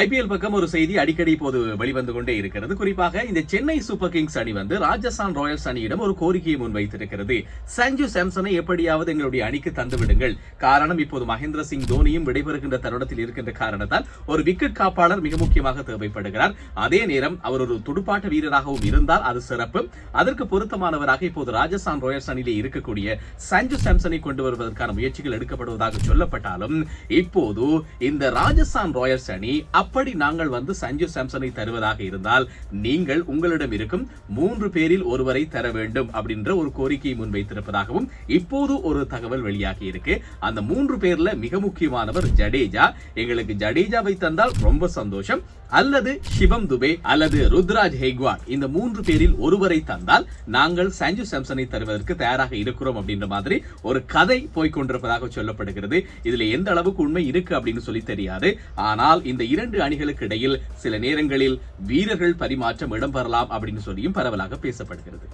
IPL பக்கம் ஒரு செய்தி அடிக்கடி இப்போது வெளிவந்து கொண்டே இருக்கிறது. குறிப்பாக இந்த சென்னை சூப்பர் கிங்ஸ் அணி ராஜஸ்தான் ராயல்ஸ் அணியிடம் ஒரு கோரிக்கையை முன்வைத்திருக்கிறது. சஞ்சு சாம்சனை எப்படியாவது எங்களுடைய அணிக்கு தந்து விடுங்கள். காரணம், இப்போது மகேந்திர சிங் தோனியும் விடைபெறுகின்ற தருணத்தில் இருக்கின்ற காரணத்தால் ஒரு விக்கெட் காப்பாளர் மிக முக்கியமாக தேவைப்படுகிறார். அதே நேரம் அவர் ஒரு துடுப்பாட்ட வீரராகவும் இருந்தால் அது சிறப்பு. அதற்கு பொருத்தமானவராக இப்போது ராஜஸ்தான் ராயல்ஸ் அணியிலே இருக்கக்கூடிய சஞ்சு சாம்சனை கொண்டு வருவதற்கான முயற்சிகள் எடுக்கப்படுவதாக சொல்லப்பட்டாலும் இப்போது இந்த ராஜஸ்தான் ராயல்ஸ் அணி அப்படி நாங்கள் சஞ்சு சாம்சனை தருவதாக இருந்தால் நீங்கள் உங்களிடம் இருக்கும் 3 பேரில் ஒருவரை தர வேண்டும் அப்படின்ற ஒரு கோரிக்கையை முன்வைத்திருப்பதாகவும் இப்போது ஒரு தகவல் வெளியாகி இருக்கு. அந்த 3 பேர்ல மிக முக்கியமானவர் ஜடேஜா. எங்களுக்கு ஜடேஜாவை தந்தால் ரொம்ப சந்தோஷம், அல்லது சிவம் துபே அல்லது ருத்ராஜ் ஹெய்க்வாட், இந்த 3 பேரில் ஒருவரை தந்தால் நாங்கள் சஞ்சு சாம்சனை தருவதற்கு தயாராக இருக்கிறோம் அப்படின்ற மாதிரி ஒரு கதை போய்கொண்டிருப்பதாக சொல்லப்படுகிறது. இதுல எந்த அளவுக்கு உண்மை இருக்கு அப்படின்னு சொல்லி தெரியாது. ஆனால் இந்த 2 அணிகளுக்கு இடையில் சில நேரங்களில் வீரர்கள் பரிமாற்றம் இடம்பெறலாம் அப்படின்னு சொல்லியும் பரவலாக பேசப்படுகிறது.